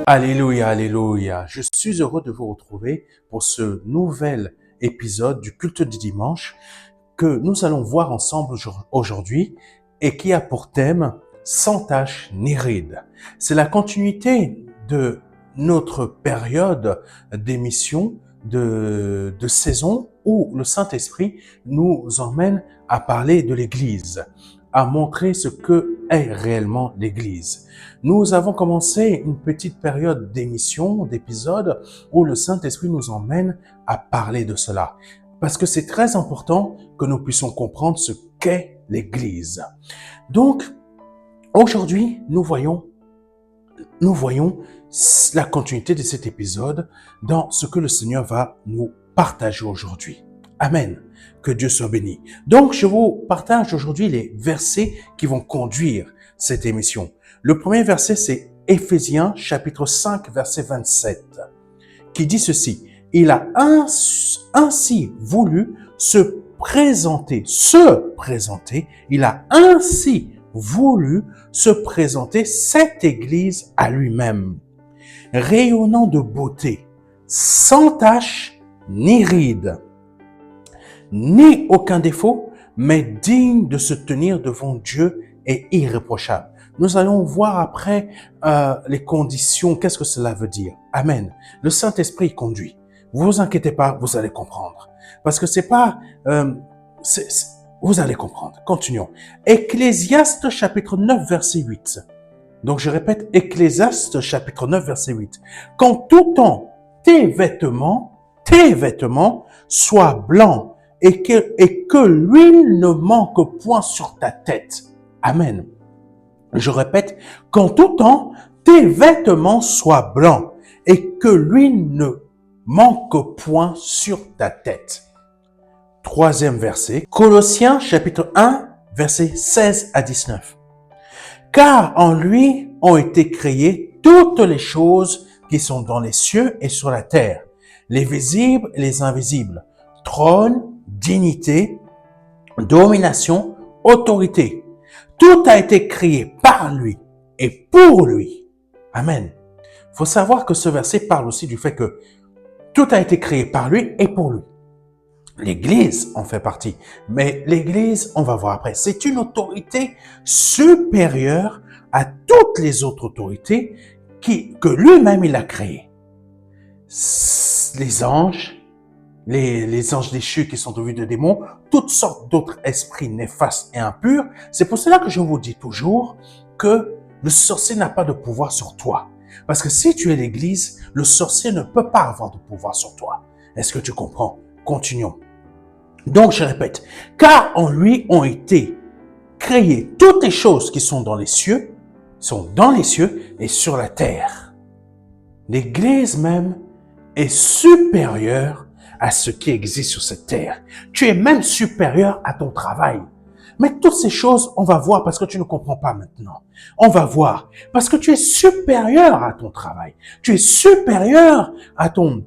Alléluia, alléluia. Je suis heureux de vous retrouver pour ce nouvel épisode du culte du dimanche que nous allons voir ensemble aujourd'hui et qui a pour thème sans tache ni ride. C'est la continuité de notre période d'émission de saison où le Saint-Esprit nous emmène à parler de l'Église, à montrer ce que est réellement l'Église. Nous avons commencé une petite période d'émission, d'épisodes, où le Saint-Esprit nous emmène à parler de cela. Parce que c'est très important que nous puissions comprendre ce qu'est l'Église. Donc, aujourd'hui, nous voyons la continuité de cet épisode dans ce que le Seigneur va nous partager aujourd'hui. Amen. Que Dieu soit béni. Donc, je vous partage aujourd'hui les versets qui vont conduire cette émission. Le premier verset, c'est Éphésiens chapitre 5, verset 27, qui dit ceci. Il a ainsi voulu se présenter, il a ainsi voulu se présenter cette Église à lui-même, rayonnant de beauté, sans tache ni ride, ni aucun défaut, mais digne de se tenir devant Dieu et irréprochable. Nous allons voir après les conditions, qu'est-ce que cela veut dire. Amen. Le Saint-Esprit conduit. Vous inquiétez pas, vous allez comprendre. Parce que c'est pas... vous allez comprendre. Continuons. Ecclésiaste chapitre 9, verset 8. Donc je répète, Ecclésiaste chapitre 9, verset 8. Qu'en tout temps, tes vêtements soient blancs et que l'huile ne manque point sur ta tête. Amen. Je répète, qu'en tout temps, tes vêtements soient blancs et que l'huile ne manque point sur ta tête. Troisième verset, Colossiens chapitre 1, versets 16 à 19. Car en lui ont été créées toutes les choses qui sont dans les cieux et sur la terre, les visibles et les invisibles, trône, dignité, domination, autorité. Tout a été créé par lui et pour lui. Amen. Il faut savoir que ce verset parle aussi du fait que tout a été créé par lui et pour lui. L'Église en fait partie. Mais l'Église, on va voir après, c'est une autorité supérieure à toutes les autres autorités que lui-même il a créées. Les anges, les anges déchus qui sont au vu de démons, toutes sortes d'autres esprits néfastes et impurs. C'est pour cela que je vous dis toujours que le sorcier n'a pas de pouvoir sur toi. Parce que si tu es l'Église, le sorcier ne peut pas avoir de pouvoir sur toi. Est-ce que tu comprends? Continuons. Donc, je répète, car en lui ont été créées toutes les choses qui sont dans les cieux et sur la terre. L'Église même est supérieure à ce qui existe sur cette terre. Tu es même supérieur à ton travail. Mais toutes ces choses, on va voir parce que tu ne comprends pas maintenant. On va voir parce que tu es supérieur à ton travail. Tu es supérieur à ton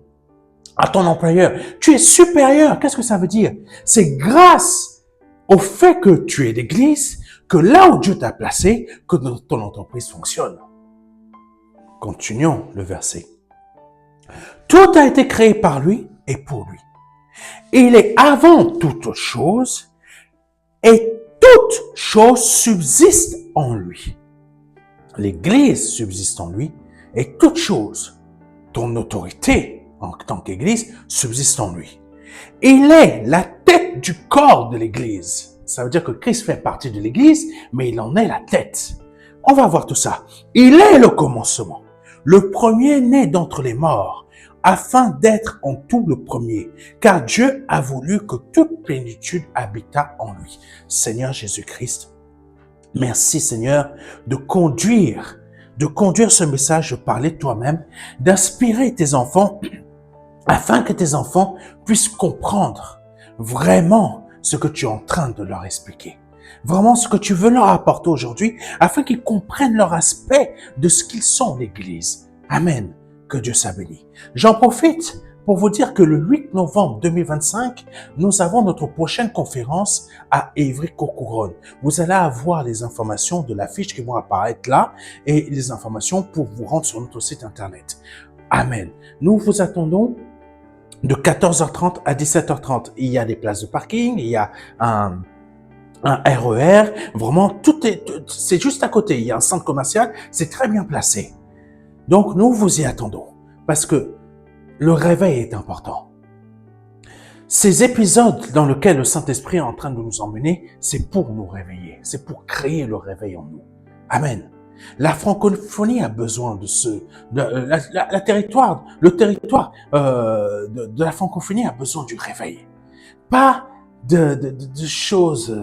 employeur. Tu es supérieur. Qu'est-ce que ça veut dire? C'est grâce au fait que tu es l'Église, que là où Dieu t'a placé, que ton entreprise fonctionne. Continuons le verset. Tout a été créé par lui et pour lui. Il est avant toute chose et toute chose subsiste en lui. L'Église subsiste en lui et toute chose, ton autorité en tant qu'Église, subsiste en lui. Il est la tête du corps de l'Église. Ça veut dire que Christ fait partie de l'Église, mais il en est la tête. On va voir tout ça. Il est le commencement, le premier-né d'entre les morts, afin d'être en tout le premier, car Dieu a voulu que toute plénitude habitât en lui. Seigneur Jésus-Christ, merci Seigneur de conduire ce message, de parler toi-même, d'inspirer tes enfants, afin que tes enfants puissent comprendre vraiment ce que tu es en train de leur expliquer. Vraiment ce que tu veux leur apporter aujourd'hui, afin qu'ils comprennent leur aspect de ce qu'ils sont, l'Église. Amen. Que Dieu soit béni. J'en profite pour vous dire que le 8 novembre 2025, nous avons notre prochaine conférence à Évry-Courcouronnes. Vous allez avoir les informations de l'affiche qui vont apparaître là et les informations pour vous rendre sur notre site internet. Amen. Nous vous attendons de 14h30 à 17h30. Il y a des places de parking, il y a un RER, vraiment, c'est juste à côté. Il y a un centre commercial, c'est très bien placé. Donc, nous vous y attendons parce que le réveil est important. Ces épisodes dans lesquels le Saint-Esprit est en train de nous emmener, c'est pour nous réveiller, c'est pour créer le réveil en nous. Amen. La francophonie a besoin de le territoire de la francophonie a besoin du réveil. Pas de choses,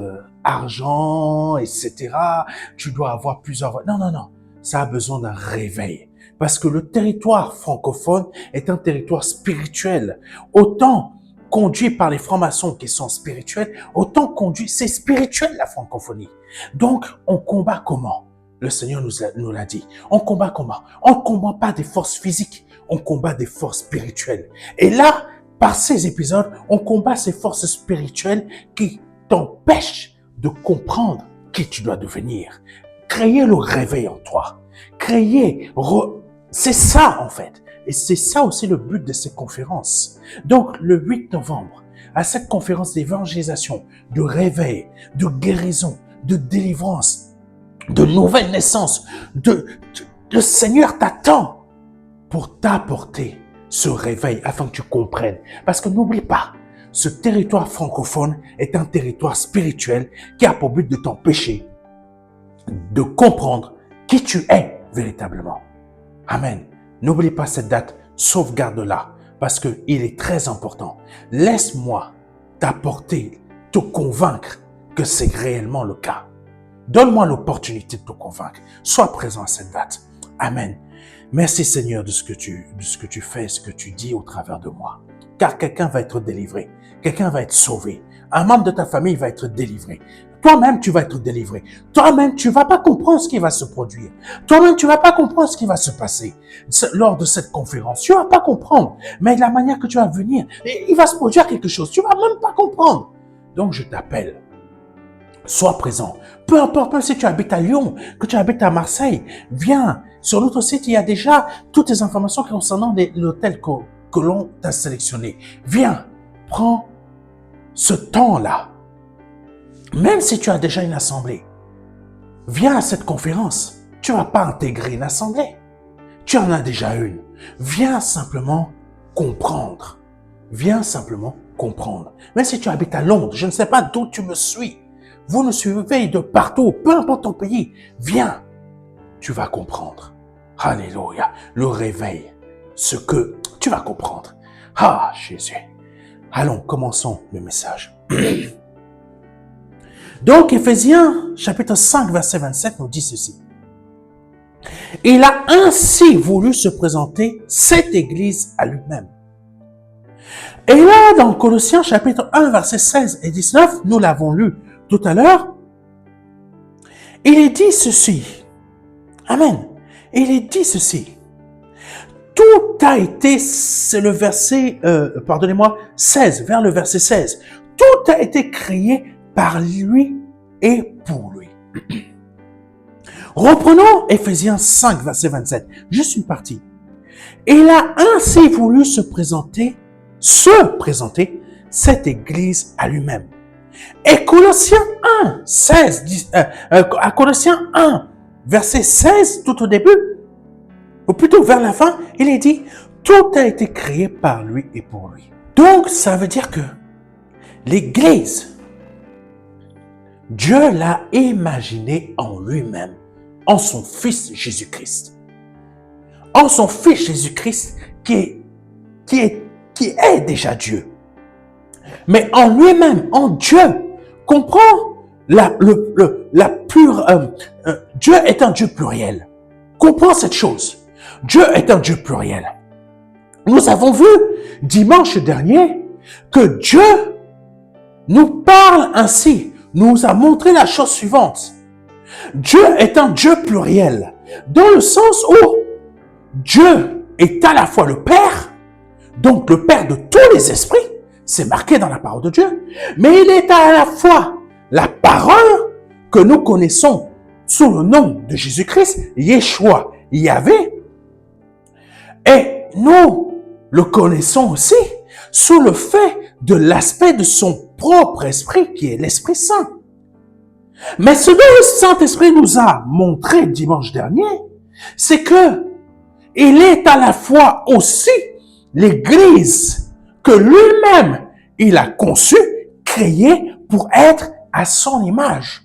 argent, etc. Tu dois avoir plusieurs... Non. Ça a besoin d'un réveil. Parce que le territoire francophone est un territoire spirituel. Autant conduit par les francs-maçons qui sont spirituels, autant conduit... C'est spirituel la francophonie. Donc, on combat comment? Le Seigneur nous l'a dit. On combat comment? On ne combat pas des forces physiques, on combat des forces spirituelles. Et là, par ces épisodes, on combat ces forces spirituelles qui t'empêchent de comprendre qui tu dois devenir. Créer le réveil en toi. C'est ça en fait. Et c'est ça aussi le but de ces conférences. Donc, le 8 novembre, à cette conférence d'évangélisation, de réveil, de guérison, de délivrance, de nouvelle naissance, le Seigneur t'attend pour t'apporter ce réveil afin que tu comprennes. Parce que n'oublie pas, ce territoire francophone est un territoire spirituel qui a pour but de t'empêcher de comprendre qui tu es véritablement. Amen. N'oublie pas cette date, sauvegarde-la parce que il est très important. Laisse-moi t'apporter, te convaincre que c'est réellement le cas. Donne-moi l'opportunité de te convaincre. Sois présent à cette date. Amen. Merci Seigneur de ce que tu fais, ce que tu dis au travers de moi. Car quelqu'un va être délivré. Quelqu'un va être sauvé. Un membre de ta famille va être délivré. Toi-même, tu vas être délivré. Toi-même, tu vas pas comprendre ce qui va se produire. Toi-même, tu vas pas comprendre ce qui va se passer lors de cette conférence. Tu vas pas comprendre. Mais de la manière que tu vas venir, il va se produire quelque chose. Tu vas même pas comprendre. Donc, je t'appelle. Sois présent. Peu importe, même si tu habites à Lyon, que tu habites à Marseille, viens. Sur notre site, il y a déjà toutes les informations concernant l'hôtel que l'on t'a sélectionné. Viens, prends ce temps-là. Même si tu as déjà une assemblée, viens à cette conférence. Tu ne vas pas intégrer une assemblée. Tu en as déjà une. Viens simplement comprendre. Viens simplement comprendre. Même si tu habites à Londres, je ne sais pas d'où tu me suis. Vous nous suivez de partout, peu importe ton pays. Viens, tu vas comprendre. Alléluia, le réveil, ce que tu vas comprendre. Ah, Jésus. Allons, commençons le message. Donc, Éphésiens, chapitre 5, verset 27, nous dit ceci. Il a ainsi voulu se présenter cette Église à lui-même. Et là, dans Colossiens, chapitre 1, verset 16 et 19, nous l'avons lu tout à l'heure, il est dit ceci. Amen. Il est dit ceci. Tout a été, c'est le verset, 16, vers le verset 16. Tout a été créé par lui et pour lui. Reprenons Éphésiens 5, verset 27. Juste une partie. Il a ainsi voulu se présenter cette Église à lui-même. Et Colossiens 1, 16, à Colossiens 1, verset 16, tout au début, ou plutôt vers la fin, il est dit, tout a été créé par lui et pour lui. Donc, ça veut dire que l'Église, Dieu l'a imaginée en lui-même, en son Fils Jésus-Christ. En son Fils Jésus-Christ qui est déjà Dieu. Mais en lui-même, en Dieu, comprends Dieu est un Dieu pluriel. Comprends cette chose. Dieu est un Dieu pluriel. Nous avons vu dimanche dernier que Dieu nous parle ainsi, nous a montré la chose suivante. Dieu est un Dieu pluriel, dans le sens où Dieu est à la fois le Père, donc le Père de tous les esprits, c'est marqué dans la parole de Dieu, mais il est à la fois la parole que nous connaissons sous le nom de Jésus-Christ, Yeshua, Yahvé, et nous le connaissons aussi sous le fait de l'aspect de son propre esprit qui est l'Esprit Saint. Mais ce dont le Saint-Esprit nous a montré dimanche dernier, c'est que il est à la fois aussi l'Église que lui-même il a conçue, créée pour être à son image.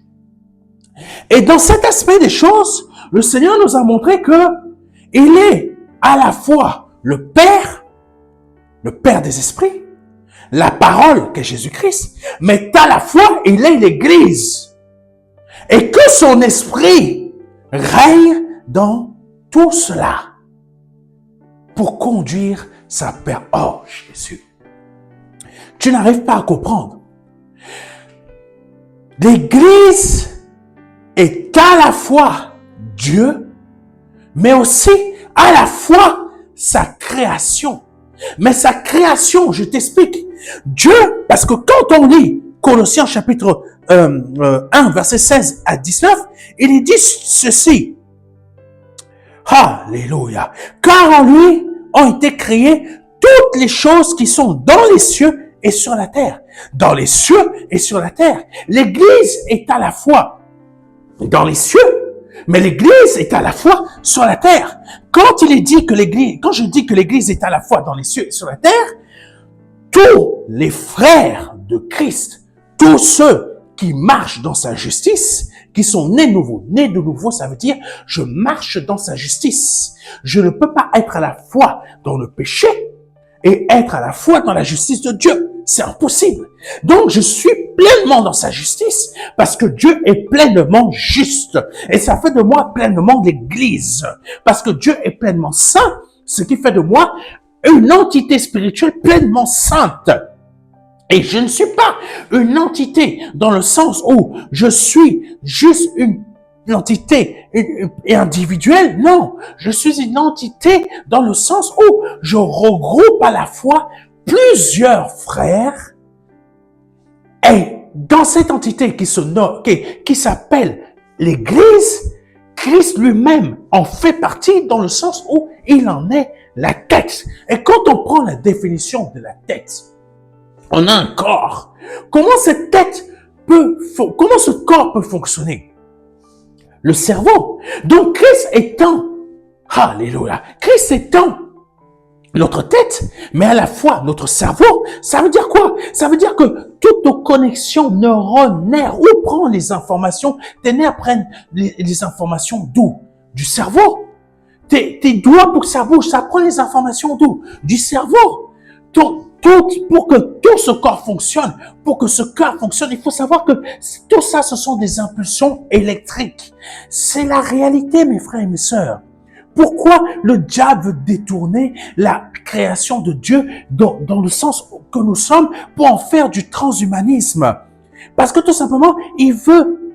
Et dans cet aspect des choses, le Seigneur nous a montré que il est à la fois le Père des esprits, la parole qu'est Jésus-Christ, mais à la fois il est l'Église. Et que son esprit règne dans tout cela pour conduire sa paix. Oh, Jésus, tu n'arrives pas à comprendre. L'Église est à la fois Dieu, mais aussi à la fois sa création. Mais sa création, je t'explique. Dieu, parce que quand on lit Colossiens chapitre 1, verset 16 à 19, il dit ceci. Alléluia. Car en lui ont été créées toutes les choses qui sont dans les cieux et sur la terre. Dans les cieux et sur la terre. L'Église est à la fois dans les cieux, mais l'Église est à la fois sur la terre. Quand je dis que l'Église est à la fois dans les cieux et sur la terre, tous les frères de Christ, tous ceux qui marchent dans sa justice, qui sont nés de nouveau, ça veut dire je marche dans sa justice. Je ne peux pas être à la fois dans le péché et être à la fois dans la justice de Dieu. C'est impossible. Donc, je suis pleinement dans sa justice parce que Dieu est pleinement juste. Et ça fait de moi pleinement l'Église. Parce que Dieu est pleinement saint, ce qui fait de moi une entité spirituelle pleinement sainte. Et je ne suis pas une entité dans le sens où je suis juste une entité individuelle. Non, je suis une entité dans le sens où je regroupe à la fois plusieurs frères et dans cette entité qui s'appelle l'Église, Christ lui-même en fait partie dans le sens où il en est la tête. Et quand on prend la définition de la tête, on a un corps. Comment ce corps peut fonctionner? Le cerveau. Donc Christ étant, alléluia, Christ étant notre tête, mais à la fois notre cerveau, ça veut dire quoi? Ça veut dire que toutes nos connexions neuronaires, où prend les informations? Tes nerfs prennent les informations d'où? Du cerveau. Tes doigts pour que ça bouge, ça prend les informations d'où? Du cerveau. Pour que tout ce corps fonctionne, pour que ce cœur fonctionne, il faut savoir que tout ça, ce sont des impulsions électriques. C'est la réalité, mes frères et mes sœurs. Pourquoi le diable veut détourner la création de Dieu dans le sens que nous sommes pour en faire du transhumanisme? Parce que tout simplement, il veut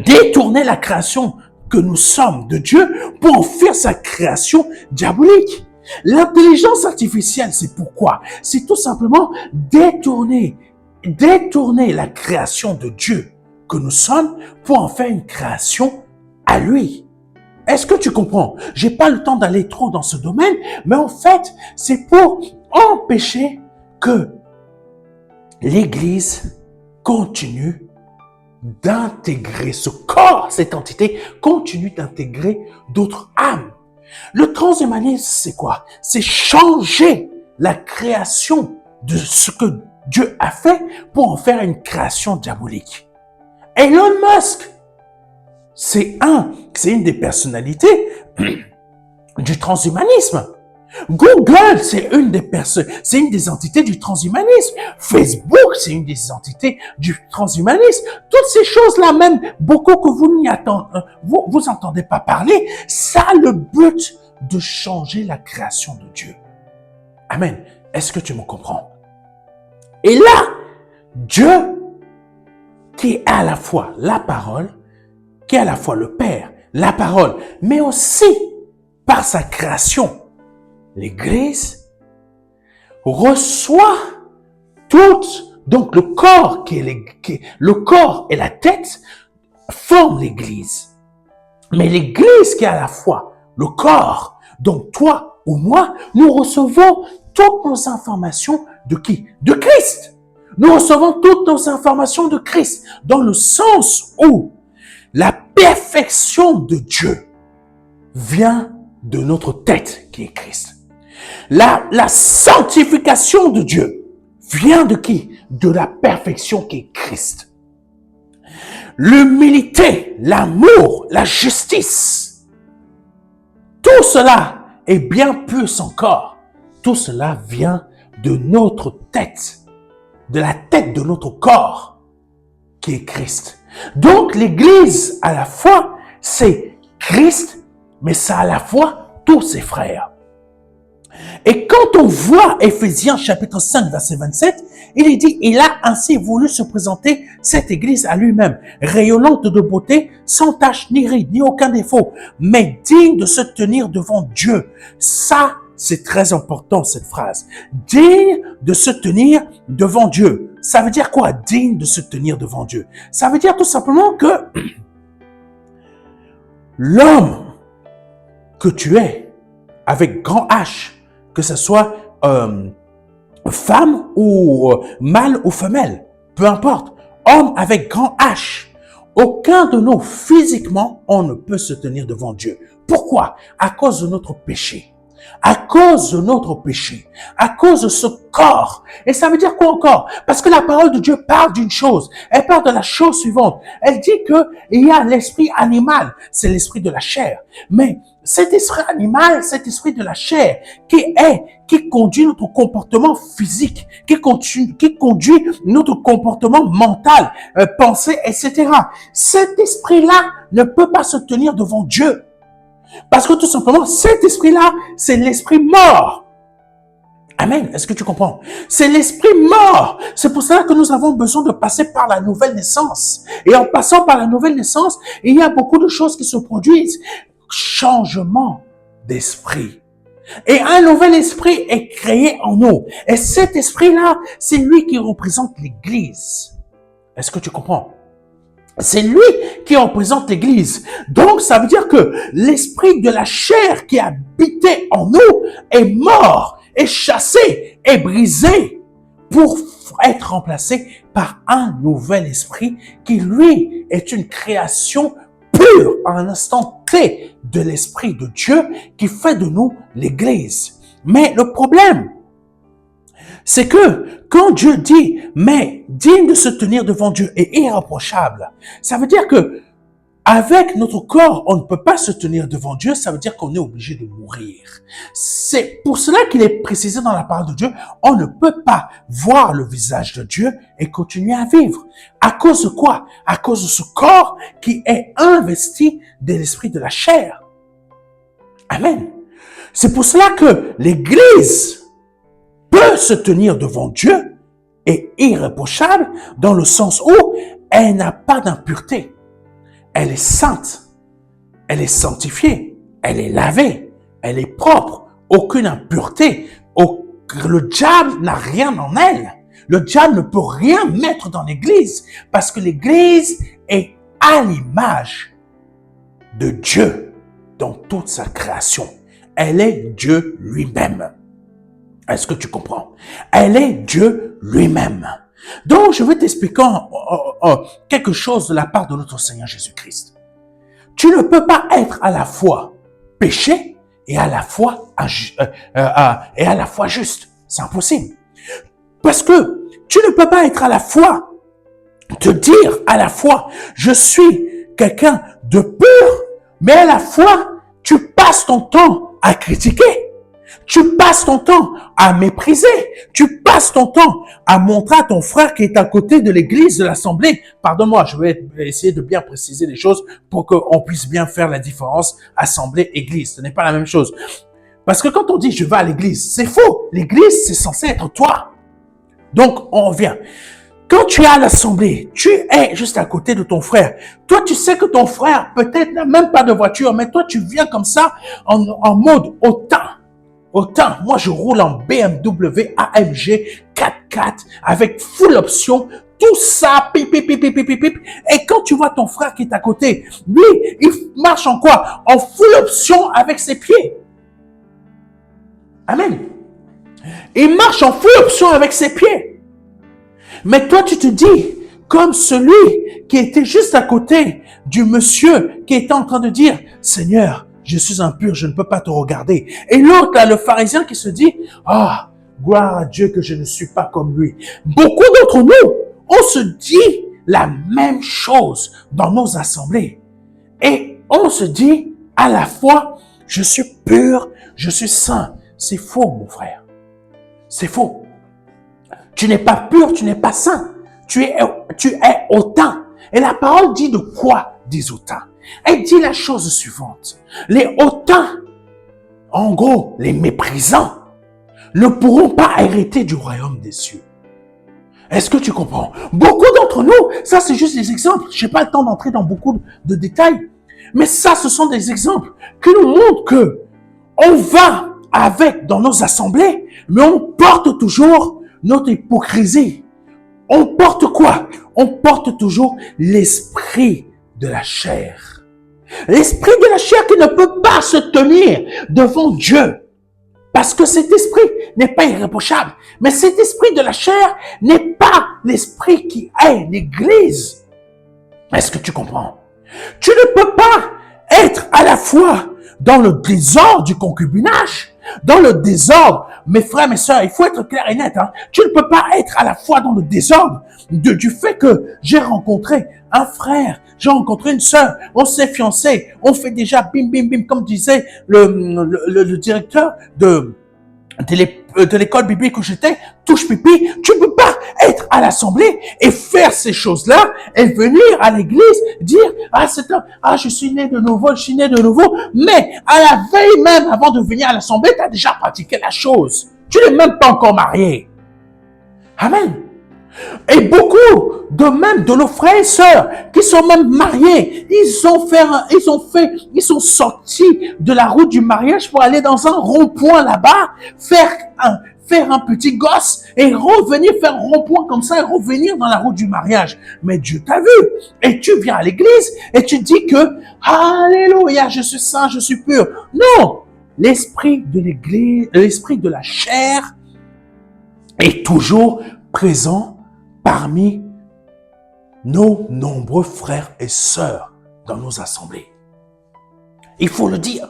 détourner la création que nous sommes de Dieu pour en faire sa création diabolique. L'intelligence artificielle, c'est pourquoi? C'est tout simplement détourner la création de Dieu que nous sommes pour en faire une création à lui. Est-ce que tu comprends? J'ai pas le temps d'aller trop dans ce domaine, mais en fait, c'est pour empêcher que l'Église continue d'intégrer ce corps, cette entité, continue d'intégrer d'autres âmes. Le transhumanisme, c'est quoi? C'est changer la création de ce que Dieu a fait pour en faire une création diabolique. Elon Musk, c'est une des personnalités du transhumanisme. Google, c'est une des entités du transhumanisme. Facebook, c'est une des entités du transhumanisme. Toutes ces choses-là, même beaucoup que vous entendez pas parler, ça a le but de changer la création de Dieu. Amen. Est-ce que tu me comprends? Et là, Dieu, qui est à la fois la parole, qui est à la fois le Père, la parole, mais aussi par sa création, l'Église, reçoit toute, donc le corps le corps et la tête forment l'Église. Mais l'Église qui est à la fois le corps, donc toi ou moi, nous recevons toutes nos informations de qui? De Christ. Nous recevons toutes nos informations de Christ, dans le sens où la perfection de Dieu vient de notre tête qui est Christ. La sanctification de Dieu vient de qui? De la perfection qui est Christ. L'humilité, l'amour, la justice, tout cela est bien plus encore. Tout cela vient de notre tête, de la tête de notre corps qui est Christ. Donc l'Église à la fois, c'est Christ, mais ça à la fois tous ses frères. Et quand on voit Éphésiens chapitre 5 verset 27, il est dit, il a ainsi voulu se présenter cette Église à lui-même, rayonnante de beauté, sans tache ni ride, ni aucun défaut, mais digne de se tenir devant Dieu. Ça, c'est très important cette phrase. Digne de se tenir devant Dieu. Ça veut dire quoi, digne de se tenir devant Dieu? Ça veut dire tout simplement que l'homme que tu es, avec grand H, que ce soit femme ou mâle ou femelle, peu importe, homme avec grand H, aucun de nous, physiquement, on ne peut se tenir devant Dieu. Pourquoi? À cause de notre péché. À cause de notre péché, à cause de ce corps. Et ça veut dire quoi encore? Parce que la parole de Dieu parle d'une chose. Elle parle de la chose suivante. Elle dit que il y a l'esprit animal, c'est l'esprit de la chair. Mais cet esprit animal, cet esprit de la chair, qui conduit notre comportement physique, qui conduit notre comportement mental, pensée, etc. Cet esprit-là ne peut pas se tenir devant Dieu. Parce que tout simplement, cet esprit-là, c'est l'esprit mort. Amen. Est-ce que tu comprends? C'est l'esprit mort. C'est pour cela que nous avons besoin de passer par la nouvelle naissance. Et en passant par la nouvelle naissance, il y a beaucoup de choses qui se produisent. Changement d'esprit. Et un nouvel esprit est créé en nous. Et cet esprit-là, c'est lui qui représente l'Église. Est-ce que tu comprends? C'est lui qui représente l'Église. Donc, ça veut dire que l'esprit de la chair qui habitait en nous est mort, est chassé, est brisé pour être remplacé par un nouvel esprit qui, lui, est une création pure, en un instant T de l'esprit de Dieu qui fait de nous l'Église. Mais le problème, c'est que quand Dieu dit, mais digne de se tenir devant Dieu et irréprochable, ça veut dire que avec notre corps, on ne peut pas se tenir devant Dieu, ça veut dire qu'on est obligé de mourir. C'est pour cela qu'il est précisé dans la parole de Dieu, on ne peut pas voir le visage de Dieu et continuer à vivre. À cause de quoi? À cause de ce corps qui est investi de l'esprit de la chair. Amen. C'est pour cela que l'Église peut se tenir devant Dieu et irréprochable dans le sens où elle n'a pas d'impureté. Elle est sainte, elle est sanctifiée, elle est lavée, elle est propre, aucune impureté. Le diable n'a rien en elle. Le diable ne peut rien mettre dans l'Église parce que l'Église est à l'image de Dieu dans toute sa création. Elle est Dieu lui-même. Est-ce que tu comprends? Elle est Dieu lui-même. Donc, je vais t'expliquer quelque chose de la part de notre Seigneur Jésus-Christ. Tu ne peux pas être à la fois péché et à la fois juste. C'est impossible. Parce que tu ne peux pas être à la fois, te dire à la fois, je suis quelqu'un de pur, mais à la fois, tu passes ton temps à critiquer. Tu passes ton temps à mépriser. Tu passes ton temps à montrer à ton frère qui est à côté de l'église, de l'assemblée. Pardonne-moi, je vais essayer de bien préciser les choses pour qu'on puisse bien faire la différence assemblée-église. Ce n'est pas la même chose. Parce que quand on dit je vais à l'église, c'est faux. L'église, c'est censé être toi. Donc, on revient. Quand tu es à l'assemblée, tu es juste à côté de ton frère. Toi, tu sais que ton frère peut-être n'a même pas de voiture, mais toi, tu viens comme ça en mode hautain. autant. Moi, je roule en BMW AMG 4x4 avec full option. Tout ça, pip, pip, pip, pip, pip, pip. Et quand tu vois ton frère qui est à côté, lui, il marche en quoi? En full option avec ses pieds. Amen. Il marche en full option avec ses pieds. Mais toi, tu te dis, comme celui qui était juste à côté du monsieur qui était en train de dire, Seigneur, je suis impur, je ne peux pas te regarder. Et l'autre, là, le pharisien qui se dit, ah, gloire à Dieu que je ne suis pas comme lui. Beaucoup d'entre nous, on se dit la même chose dans nos assemblées. Et on se dit à la fois, je suis pur, je suis saint. C'est faux, mon frère. C'est faux. Tu n'es pas pur, tu n'es pas saint. Tu es hautain. Et la parole dit de quoi des hautains? Elle dit la chose suivante. Les hautains, en gros, les méprisants, ne pourront pas hériter du royaume des cieux. Est-ce que tu comprends? Beaucoup d'entre nous, ça c'est juste des exemples. Je n'ai pas le temps d'entrer dans beaucoup de détails. Mais ça, ce sont des exemples qui nous montrent que on va avec dans nos assemblées, mais on porte toujours notre hypocrisie. On porte quoi? On porte toujours l'esprit de la chair. L'esprit de la chair qui ne peut pas se tenir devant Dieu. Parce que cet esprit n'est pas irréprochable. Mais cet esprit de la chair n'est pas l'esprit qui est l'Église. Est-ce que tu comprends? Tu ne peux pas être à la fois dans le désordre du concubinage, dans le désordre, mes frères, mes sœurs, il faut être clair et net. Tu ne peux pas être à la fois dans le désordre du fait que j'ai rencontré un frère, j'ai rencontré une sœur, on s'est fiancés, on fait déjà bim, bim, bim, comme disait le directeur de l'école biblique où j'étais, touche pipi. Tu ne peux pas être à l'assemblée et faire ces choses-là et venir à l'église dire, je suis né de nouveau, je suis né de nouveau. Mais à la veille même, avant de venir à l'assemblée, tu as déjà pratiqué la chose. Tu n'es même pas encore marié. Amen. Et beaucoup de nos frères et sœurs qui sont même mariés, ils sont sortis de la route du mariage pour aller dans un rond-point là-bas, faire un petit gosse et revenir faire un rond-point comme ça et revenir dans la route du mariage. Mais Dieu t'a vu et tu viens à l'église et tu dis que alléluia, je suis saint, je suis pur. Non, l'esprit de l'église, l'esprit de la chair est toujours présent parmi nos nombreux frères et sœurs dans nos assemblées. Il faut le dire.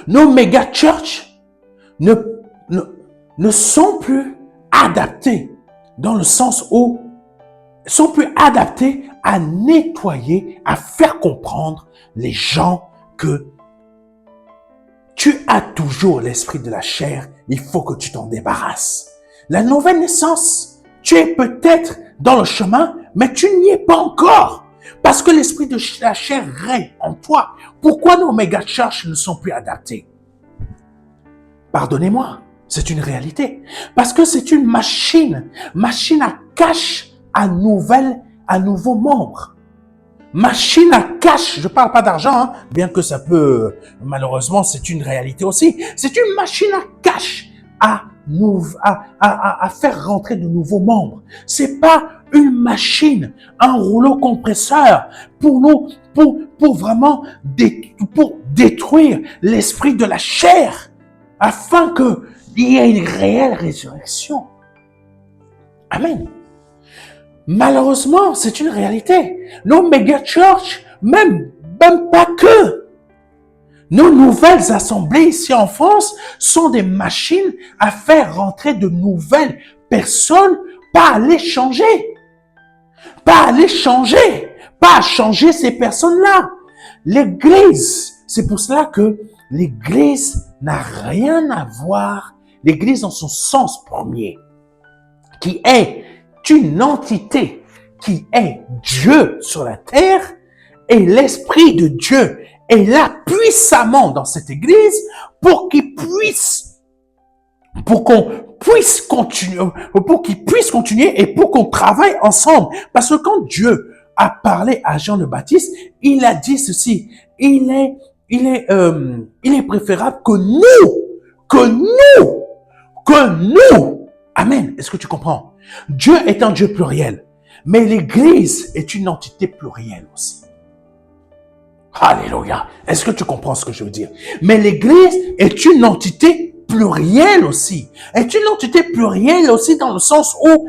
Nos méga church ne sont plus adaptés dans le sens où sont plus adaptés à nettoyer, à faire comprendre les gens que tu as toujours l'esprit de la chair, il faut que tu t'en débarrasses. La nouvelle naissance, tu es peut-être dans le chemin, mais tu n'y es pas encore. Parce que l'esprit de la chair règne en toi. Pourquoi nos méga church ne sont plus adaptés? Pardonnez-moi, c'est une réalité. Parce que c'est une machine à cash à nouveaux membres. Machine à cash, je parle pas d'argent, bien que ça peut, malheureusement, c'est une réalité aussi. C'est une machine à cash à faire rentrer de nouveaux membres. C'est pas une machine, un rouleau compresseur pour vraiment pour détruire l'esprit de la chair afin que il y ait une réelle résurrection. Amen. Malheureusement, c'est une réalité. Nos méga church, même pas que. Nos nouvelles assemblées ici en France sont des machines à faire rentrer de nouvelles personnes, pas à les changer. Pas à les changer. Pas à changer ces personnes-là. L'Église, c'est pour cela que l'Église n'a rien à voir. L'Église dans son sens premier, qui est une entité, qui est Dieu sur la terre, et l'Esprit de Dieu est là puissamment dans cette église pour qu'on puisse continuer et pour qu'on travaille ensemble. Parce que quand Dieu a parlé à Jean le Baptiste, il a dit ceci, il est préférable que Amen. Est-ce que tu comprends? Dieu est un Dieu pluriel, mais l'Église est une entité plurielle aussi. Alléluia. Est-ce que tu comprends ce que je veux dire? Mais l'Église est une entité plurielle aussi. Est une entité plurielle aussi dans le sens où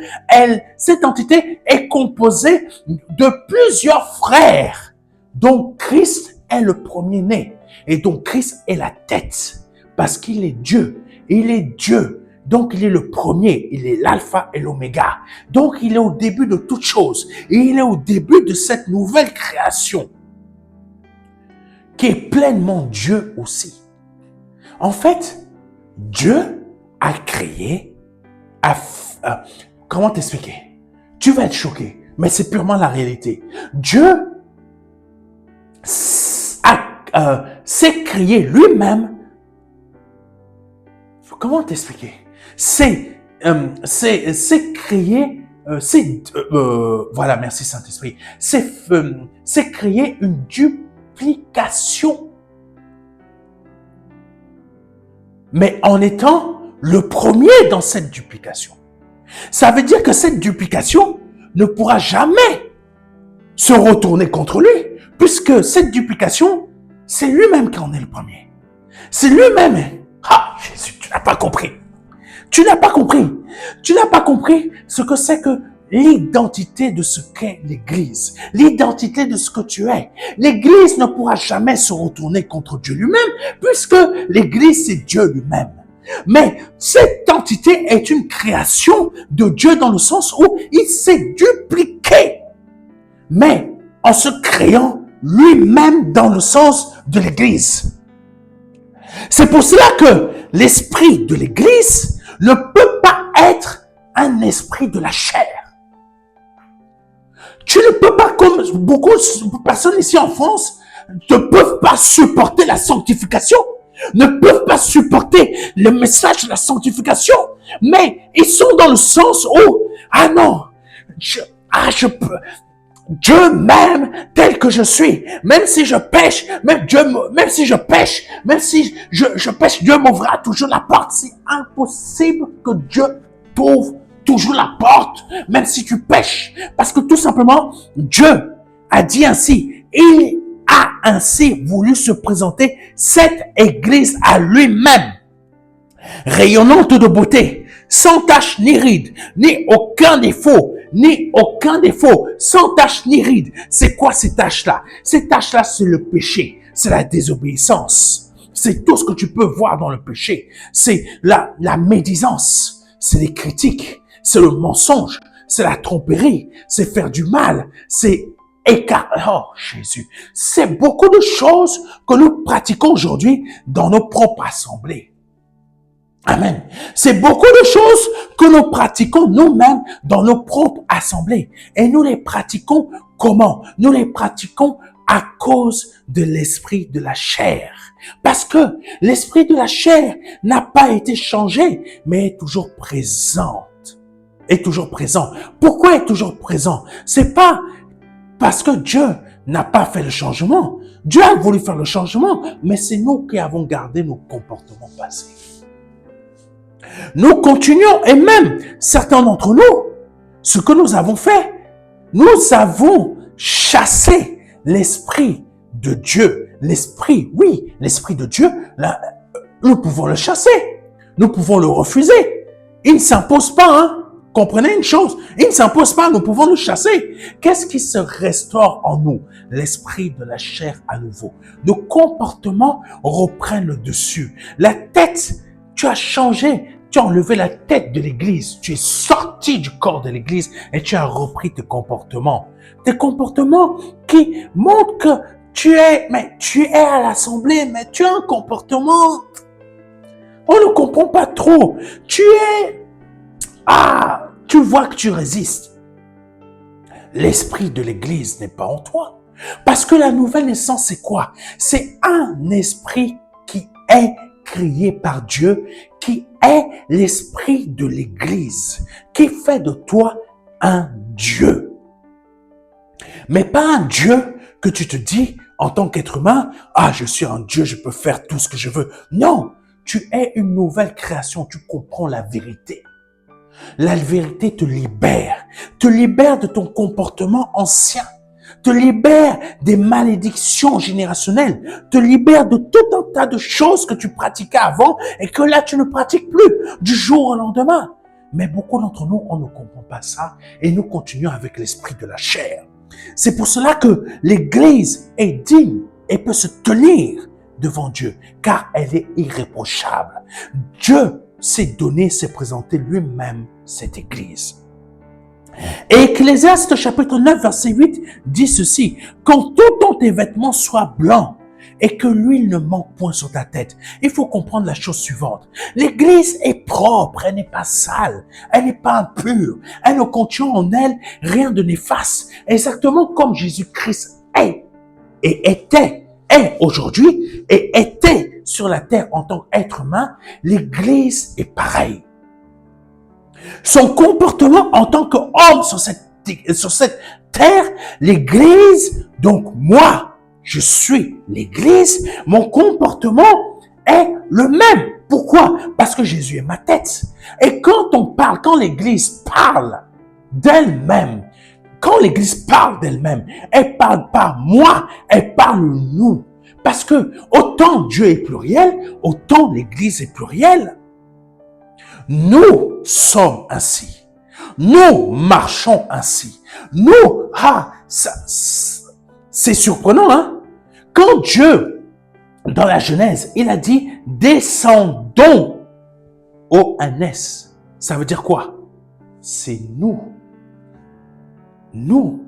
cette entité est composée de plusieurs frères, dont Christ est le premier-né et dont Christ est la tête, parce qu'il est Dieu. Il est Dieu. Donc, il est le premier, il est l'alpha et l'oméga. Donc, il est au début de toute chose. Et il est au début de cette nouvelle création qui est pleinement Dieu aussi. En fait, Dieu a créé, comment t'expliquer? Tu vas être choqué, mais c'est purement la réalité. Dieu s'est créé lui-même. Comment t'expliquer? C'est créé, voilà, merci Saint-Esprit, c'est créer une duplication. Mais en étant le premier dans cette duplication. Ça veut dire que cette duplication ne pourra jamais se retourner contre lui, puisque cette duplication, c'est lui-même qui en est le premier. C'est lui-même. Ah, Jésus, tu n'as pas compris. Tu n'as pas compris. Tu n'as pas compris ce que c'est que l'identité de ce qu'est l'Église. L'identité de ce que tu es. L'Église ne pourra jamais se retourner contre Dieu lui-même, puisque l'Église, c'est Dieu lui-même. Mais cette entité est une création de Dieu dans le sens où il s'est dupliqué, mais en se créant lui-même dans le sens de l'Église. C'est pour cela que l'esprit de l'Église ne peut pas être un esprit de la chair. Tu ne peux pas, comme beaucoup de personnes ici en France, ne peuvent pas supporter la sanctification, ne peuvent pas supporter le message de la sanctification, mais ils sont dans le sens où, ah non, Dieu m'aime tel que je suis. Même si je pêche, même si je pêche, Dieu m'ouvrira toujours la porte. C'est impossible que Dieu t'ouvre toujours la porte, même si tu pêches. Parce que tout simplement, Dieu a dit ainsi. Il a ainsi voulu se présenter cette église à lui-même, rayonnante de beauté, sans tache ni ride, ni aucun défaut, sans tache ni ride. C'est quoi ces taches-là? Ces taches-là, c'est le péché, c'est la désobéissance. C'est tout ce que tu peux voir dans le péché. C'est la médisance, c'est les critiques, c'est le mensonge, c'est la tromperie, c'est faire du mal, c'est oh Jésus, c'est beaucoup de choses que nous pratiquons aujourd'hui dans nos propres assemblées. Amen. C'est beaucoup de choses que nous pratiquons nous-mêmes dans nos propres assemblées. Et nous les pratiquons comment? Nous les pratiquons à cause de l'esprit de la chair. Parce que l'esprit de la chair n'a pas été changé, mais est toujours présent. Est toujours présent. Pourquoi est toujours présent? C'est pas parce que Dieu n'a pas fait le changement. Dieu a voulu faire le changement, mais c'est nous qui avons gardé nos comportements passés. Nous continuons, et même certains d'entre nous, ce que nous avons fait, nous avons chassé l'esprit de Dieu. L'esprit, oui, l'esprit de Dieu, là, nous pouvons le chasser, nous pouvons le refuser. Il ne s'impose pas, hein. Comprenez une chose, il ne s'impose pas, nous pouvons le chasser. Qu'est-ce qui se restaure en nous? L'esprit de la chair à nouveau. Nos comportements reprennent le dessus. La tête, tu as changé, tu as enlevé la tête de l'église, tu es sorti du corps de l'église et tu as repris tes comportements. Tes comportements qui montrent que tu es à l'assemblée, mais tu as un comportement, on ne comprend pas trop. Tu vois que tu résistes. L'esprit de l'église n'est pas en toi. Parce que la nouvelle naissance, c'est quoi? C'est un esprit qui est créé par Dieu, qui est l'esprit de l'église, qui fait de toi un Dieu. Mais pas un Dieu que tu te dis en tant qu'être humain, je suis un Dieu, je peux faire tout ce que je veux. Non, tu es une nouvelle création, tu comprends la vérité. La vérité te libère de ton comportement ancien, te libère des malédictions générationnelles, te libère de tout un tas de choses que tu pratiquais avant et que là tu ne pratiques plus du jour au lendemain. Mais beaucoup d'entre nous, on ne comprend pas ça et nous continuons avec l'esprit de la chair. C'est pour cela que l'Église est digne et peut se tenir devant Dieu, car elle est irréprochable. Dieu s'est donné, s'est présenté lui-même cette Église. Et Ecclésiaste chapitre 9 verset 8 dit ceci: « Quand tous tes vêtements soient blancs et que l'huile ne manque point sur ta tête. » Il faut comprendre la chose suivante. L'Église est propre, elle n'est pas sale, elle n'est pas impure, elle ne contient en elle rien de néfaste. Exactement comme Jésus-Christ est et était, est aujourd'hui et était sur la terre en tant qu'être humain, l'Église est pareille. Son comportement en tant qu'homme sur cette terre, l'Église, donc moi, je suis l'Église, mon comportement est le même. Pourquoi? Parce que Jésus est ma tête. Et quand l'Église parle d'elle-même, elle parle pas moi, elle parle nous. Parce que autant Dieu est pluriel, autant l'Église est plurielle. Nous sommes ainsi. Nous marchons ainsi. Nous, c'est surprenant, hein? Quand Dieu, dans la Genèse, il a dit « Descendons au ânesse », ça veut dire quoi? C'est nous. Nous.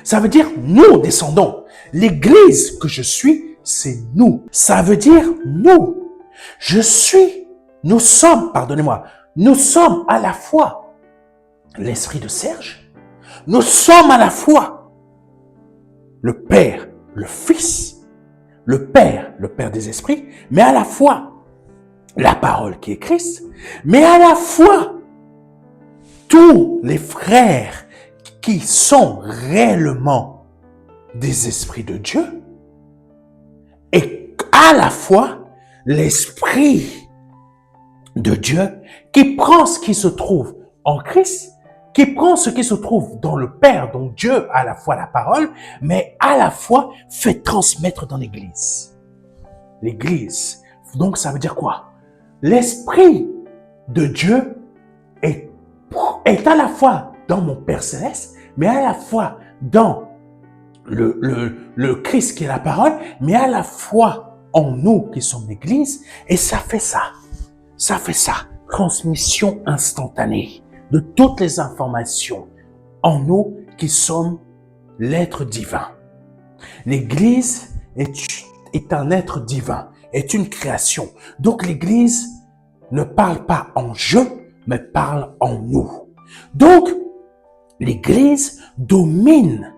Ça veut dire nous descendons. L'Église que je suis, c'est nous. Ça veut dire nous. Nous sommes à la fois l'esprit de Serge, nous sommes à la fois le Père, le Fils, le Père des esprits, mais à la fois la parole qui est Christ, mais à la fois tous les frères qui sont réellement des esprits de Dieu et à la fois l'esprit de Dieu qui prend ce qui se trouve en Christ, qui prend ce qui se trouve dans le Père, donc Dieu à la fois la parole, mais à la fois fait transmettre dans l'Église. L'Église, donc ça veut dire quoi? L'Esprit de Dieu est à la fois dans mon Père Céleste, mais à la fois dans le Christ qui est la parole, mais à la fois en nous qui sommes l'Église, et ça fait ça. Transmission instantanée de toutes les informations en nous qui sommes l'être divin. L'Église est un être divin, est une création. Donc l'Église ne parle pas en je, mais parle en nous. Donc, l'Église domine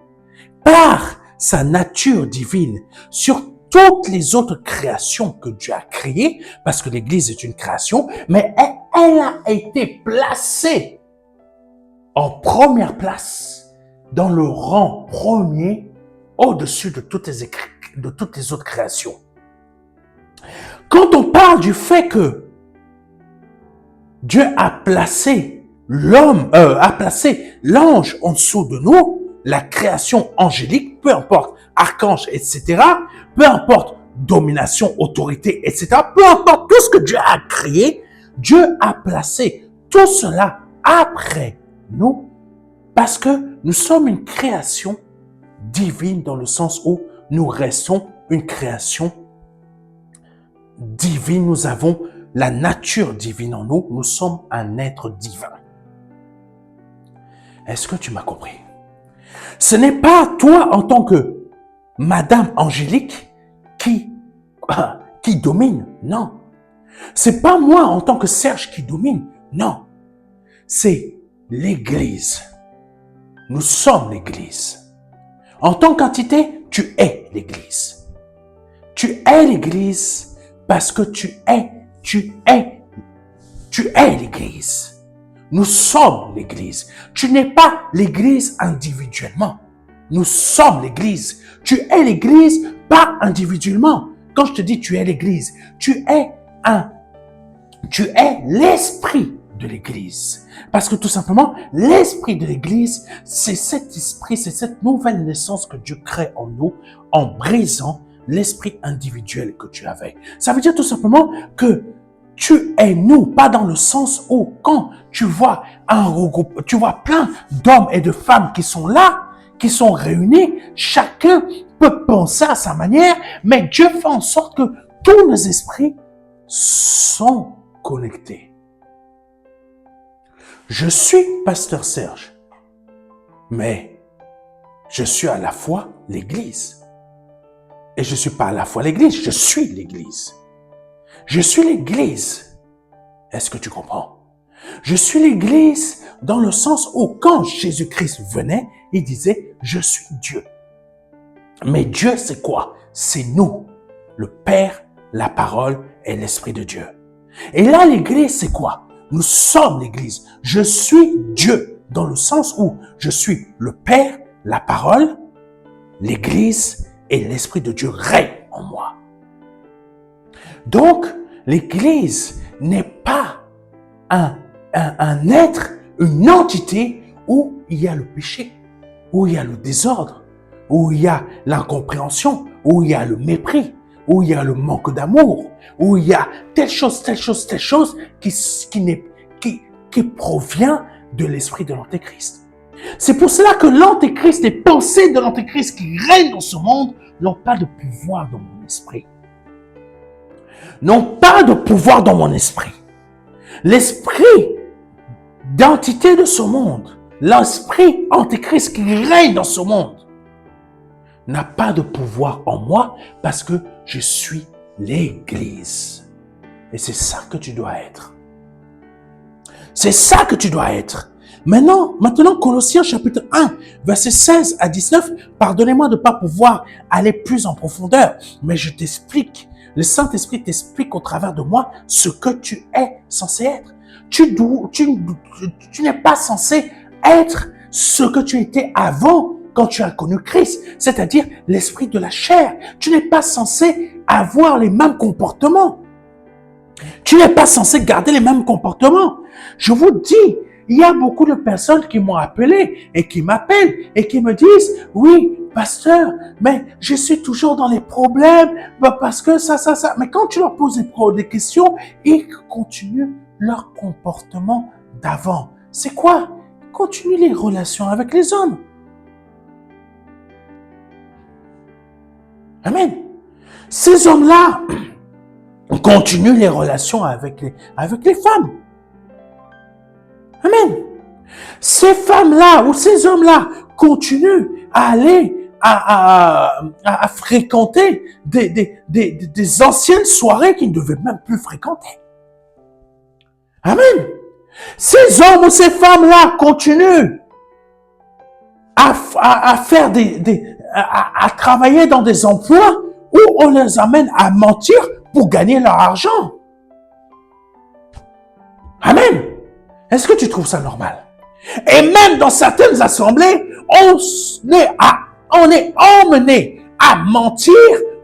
par sa nature divine sur toutes les autres créations que Dieu a créées, parce que l'Église est une création, mais elle a été placée en première place, dans le rang premier, au-dessus de toutes les autres créations. Quand on parle du fait que Dieu a placé l'ange en dessous de nous, la création angélique, peu importe, archange, etc., peu importe, domination, autorité, etc., peu importe tout ce que Dieu a créé, Dieu a placé tout cela après nous, parce que nous sommes une création divine dans le sens où nous restons une création divine, nous avons la nature divine en nous, nous sommes un être divin. Est-ce que tu m'as compris? Ce n'est pas toi en tant que Madame Angélique qui domine, non. C'est pas moi en tant que Serge qui domine, non. C'est l'Église. Nous sommes l'Église. En tant qu'entité, tu es l'Église. Tu es l'Église parce que tu es l'Église. Nous sommes l'Église. Tu n'es pas l'Église individuellement. Nous sommes l'Église. Tu es l'Église pas individuellement. quand je te dis tu es l'Église, tu es l'esprit de l'Église. Parce que tout simplement, l'esprit de l'Église, c'est cet esprit, c'est cette nouvelle naissance que Dieu crée en nous en brisant l'esprit individuel que tu avais. Ça veut dire tout simplement que tu es nous, pas dans le sens où quand tu vois tu vois plein d'hommes et de femmes qui sont là, qui sont réunis, chacun peut penser à sa manière, mais Dieu fait en sorte que tous nos esprits sont connectés. Je suis pasteur Serge, mais je suis à la fois l'Église. Et je ne suis pas à la fois l'Église, je suis l'Église. Je suis l'Église. Est-ce que tu comprends? Je suis l'Église dans le sens où quand Jésus-Christ venait, il disait « Je suis Dieu ». Mais Dieu, c'est quoi? C'est nous, le Père, la parole et l'Esprit de Dieu. Et là, l'Église, c'est quoi? Nous sommes l'Église. Je suis Dieu dans le sens où je suis le Père, la parole, l'Église et l'Esprit de Dieu règne en moi. Donc, l'Église n'est pas un être, une entité où il y a le péché, où il y a le désordre, où il y a l'incompréhension, où il y a le mépris, où il y a le manque d'amour, où il y a telle chose qui provient de l'esprit de l'Antéchrist. C'est pour cela que l'Antéchrist, les pensées de l'Antéchrist qui règnent dans ce monde n'ont pas de pouvoir dans mon esprit. N'ont pas de pouvoir dans mon esprit. L'esprit d'entité de ce monde, l'esprit Antéchrist qui règne dans ce monde, n'a pas de pouvoir en moi parce que je suis l'Église. Et c'est ça que tu dois être. C'est ça que tu dois être. Maintenant, Colossiens chapitre 1, versets 16 à 19, pardonnez-moi de ne pas pouvoir aller plus en profondeur, mais je t'explique, le Saint-Esprit t'explique au travers de moi ce que tu es censé être. Tu n'es pas censé être ce que tu étais avant quand tu as connu Christ, c'est-à-dire l'esprit de la chair. Tu n'es pas censé avoir les mêmes comportements. Tu n'es pas censé garder les mêmes comportements. Je vous dis, il y a beaucoup de personnes qui m'ont appelé et qui m'appellent et qui me disent, oui, pasteur, mais je suis toujours dans les problèmes parce que ça. Mais quand tu leur poses des questions, ils continuent leur comportement d'avant. C'est quoi? Continue les relations avec les hommes. Amen. Ces hommes-là continuent les relations avec les femmes. Amen. Ces femmes-là ou ces hommes-là continuent à aller à fréquenter des anciennes soirées qu'ils ne devaient même plus fréquenter. Amen. Ces hommes ou ces femmes-là continuent à faire à travailler dans des emplois où on les amène à mentir pour gagner leur argent. Amen. Est-ce que tu trouves ça normal? Et même dans certaines assemblées, on est emmené à mentir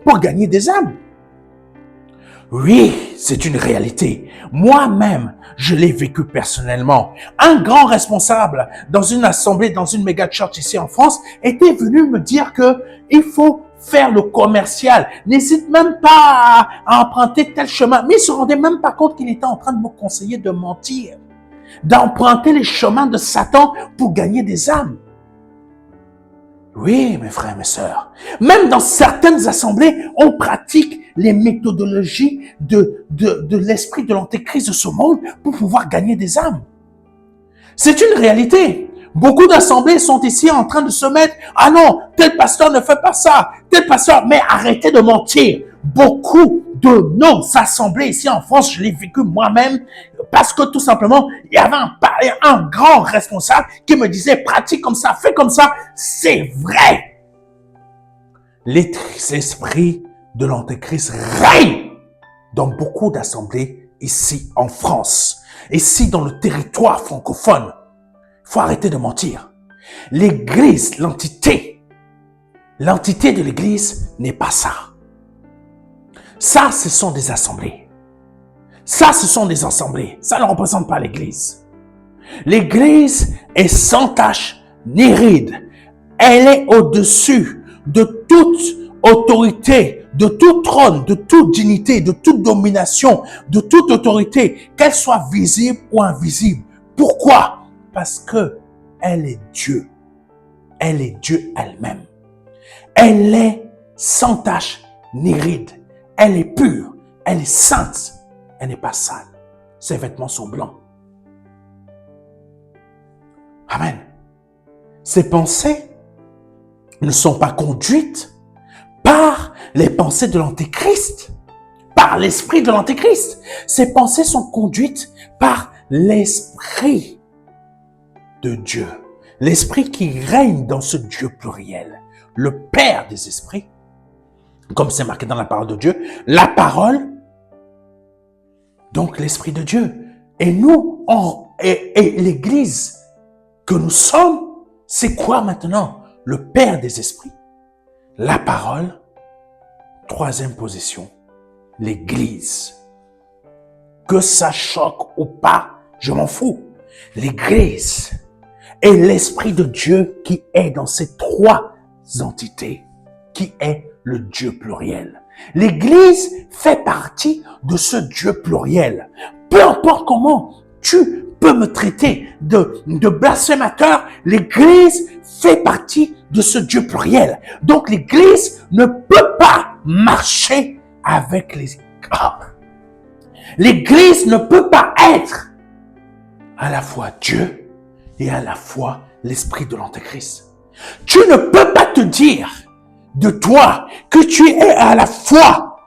pour gagner des âmes. Oui, c'est une réalité. Moi-même, je l'ai vécu personnellement. Un grand responsable dans une assemblée, dans une méga church ici en France, était venu me dire que il faut faire le commercial. N'hésite même pas à emprunter tel chemin. Mais il se rendait même pas compte qu'il était en train de me conseiller de mentir, d'emprunter les chemins de Satan pour gagner des âmes. Oui, mes frères et mes sœurs. Même dans certaines assemblées, on pratique les méthodologies de l'esprit de l'antéchrist de ce monde pour pouvoir gagner des âmes. C'est une réalité. Beaucoup d'assemblées sont ici en train de se mettre « Ah non, tel pasteur ne fait pas ça, tel pasteur... » Mais arrêtez de mentir. Beaucoup de nos assemblées ici en France, je l'ai vécu moi-même, parce que tout simplement, il y avait un grand responsable qui me disait « Pratique comme ça, fais comme ça. » C'est vrai. L'esprit de l'antéchrist règne dans beaucoup d'assemblées ici en France, ici dans le territoire francophone. Il faut arrêter de mentir. L'église, l'entité de l'église n'est pas ça. Ça, ce sont des assemblées. Ça, ce sont des assemblées. Ça ne représente pas l'Église. L'Église est sans tache ni ride. Elle est au-dessus de toute autorité, de tout trône, de toute dignité, de toute domination, de toute autorité, qu'elle soit visible ou invisible. Pourquoi? Parce que elle est Dieu. Elle est Dieu elle-même. Elle est sans tache ni ride. Elle est pure. Elle est sainte. Elle n'est pas sale. Ses vêtements sont blancs. Amen. Ses pensées ne sont pas conduites par les pensées de l'Antéchrist, par l'esprit de l'Antéchrist. Ses pensées sont conduites par l'esprit de Dieu. L'esprit qui règne dans ce Dieu pluriel. Le Père des esprits, comme c'est marqué dans la parole de Dieu, la parole, donc l'Esprit de Dieu. Et nous, et l'Église que nous sommes, c'est quoi maintenant? Le Père des esprits, la parole, troisième position, l'Église. Que ça choque ou pas, je m'en fous. L'Église est l'Esprit de Dieu qui est dans ces trois entités, qui est le Dieu pluriel. L'Église fait partie de ce Dieu pluriel. Peu importe comment tu peux me traiter de blasphémateur, l'Église fait partie de ce Dieu pluriel. Donc l'Église ne peut pas marcher avec les... L'Église ne peut pas être à la fois Dieu et à la fois l'esprit de l'Antéchrist. Tu ne peux pas te dire de toi que tu es à la fois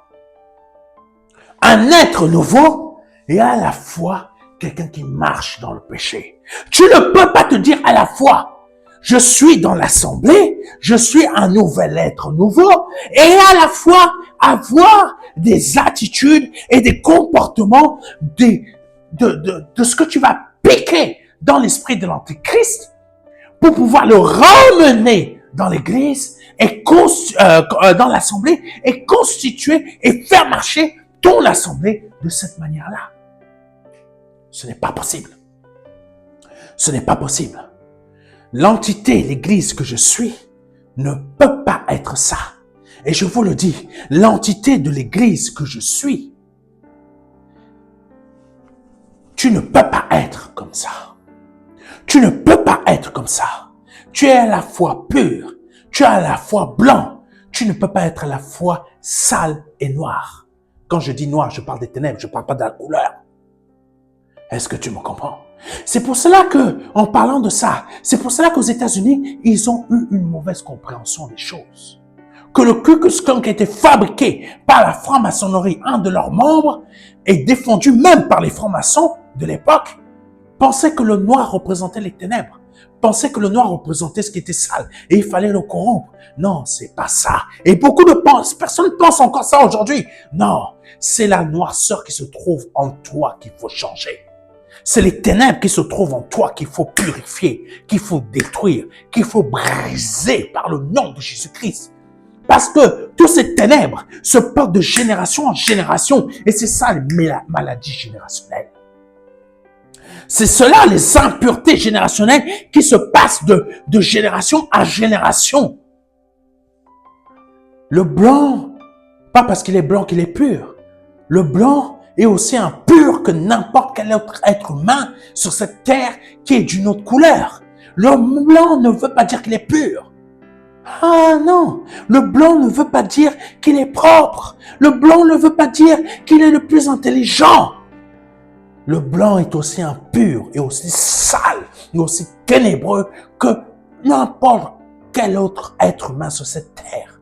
un être nouveau et à la fois quelqu'un qui marche dans le péché. Tu ne peux pas te dire à la fois je suis dans l'assemblée, je suis un nouvel être nouveau et à la fois avoir des attitudes et des comportements de ce que tu vas piquer dans l'esprit de l'Antéchrist pour pouvoir le ramener dans l'église et dans l'assemblée et constituer et faire marcher ton assemblée de cette manière-là. Ce n'est pas possible. Ce n'est pas possible. L'entité, l'église que je suis, ne peut pas être ça. Et je vous le dis, l'entité de l'église que je suis, tu ne peux pas être comme ça. Tu ne peux pas être comme ça. Tu es à la fois pur, tu es à la fois blanc. Tu ne peux pas être à la fois sale et noir. Quand je dis noir, je parle des ténèbres, je ne parle pas de la couleur. Est-ce que tu me comprends? C'est pour cela que, en parlant de ça, c'est pour cela qu'aux États-Unis, ils ont eu une mauvaise compréhension des choses. Que le Ku Klux Klan qui a été fabriqué par la franc-maçonnerie, un de leurs membres, et défendu même par les francs-maçons de l'époque, pensait que le noir représentait les ténèbres, pensait que le noir représentait ce qui était sale, et il fallait le corrompre. Non, c'est pas ça. Et beaucoup de personnes pensent encore ça aujourd'hui. Non, c'est la noirceur qui se trouve en toi qu'il faut changer. C'est les ténèbres qui se trouvent en toi qu'il faut purifier, qu'il faut détruire, qu'il faut briser par le nom de Jésus-Christ. Parce que toutes ces ténèbres se portent de génération en génération. Et c'est ça les maladies générationnelles. C'est cela les impuretés générationnelles qui se passent de génération à génération. Le blanc, pas parce qu'il est blanc qu'il est pur. Le blanc est aussi impur que n'importe quel autre être humain sur cette terre qui est d'une autre couleur. Le blanc ne veut pas dire qu'il est pur. Ah non, le blanc ne veut pas dire qu'il est propre. Le blanc ne veut pas dire qu'il est le plus intelligent. Le blanc est aussi impur et aussi sale et aussi ténébreux que n'importe quel autre être humain sur cette terre.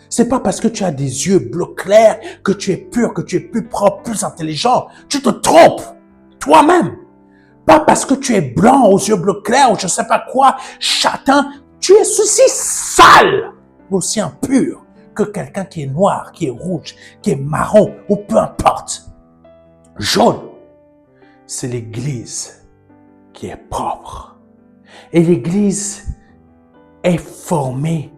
C'est pas parce que tu as des yeux bleu clair que tu es pur, que tu es plus propre, plus intelligent. Tu te trompes toi-même. Pas parce que tu es blanc aux yeux bleu clair ou je sais pas quoi, châtain. Tu es aussi sale, aussi impur que quelqu'un qui est noir, qui est rouge, qui est marron ou peu importe. Jaune. C'est l'Église qui est propre. Et l'Église est formée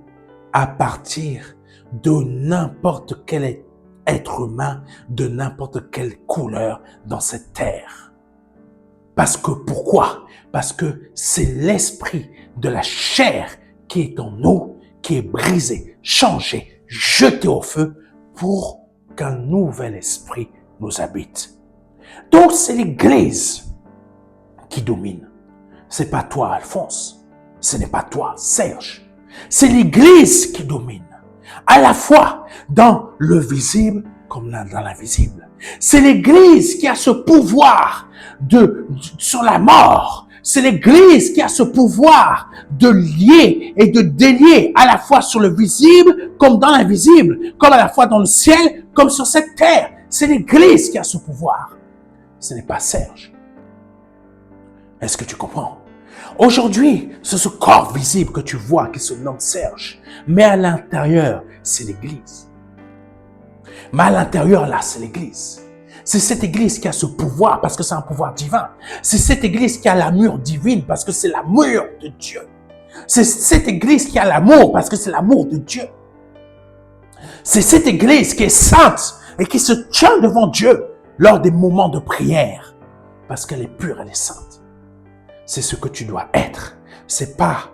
à partir de n'importe quelle être humain de n'importe quelle couleur dans cette terre. Parce que pourquoi? Parce que c'est l'esprit de la chair qui est en nous, qui est brisé, changé, jeté au feu pour qu'un nouvel esprit nous habite. Donc c'est l'Église qui domine. C'est pas toi, Alphonse. Ce n'est pas toi, Serge. C'est l'Église qui domine. À la fois dans le visible comme dans l'invisible. C'est l'Église qui a ce pouvoir sur la mort. C'est l'Église qui a ce pouvoir de lier et de délier à la fois sur le visible comme dans l'invisible, comme à la fois dans le ciel comme sur cette terre. C'est l'Église qui a ce pouvoir. Ce n'est pas Serge. Est-ce que tu comprends? Aujourd'hui, c'est ce corps visible que tu vois qui se nomme Serge. Mais à l'intérieur, c'est l'Église. Mais à l'intérieur, là, c'est l'Église. C'est cette Église qui a ce pouvoir parce que c'est un pouvoir divin. C'est cette Église qui a l'amour divine parce que c'est l'amour de Dieu. C'est cette Église qui a l'amour parce que c'est l'amour de Dieu. C'est cette Église qui est sainte et qui se tient devant Dieu lors des moments de prière parce qu'elle est pure, elle est sainte. C'est ce que tu dois être. C'est pas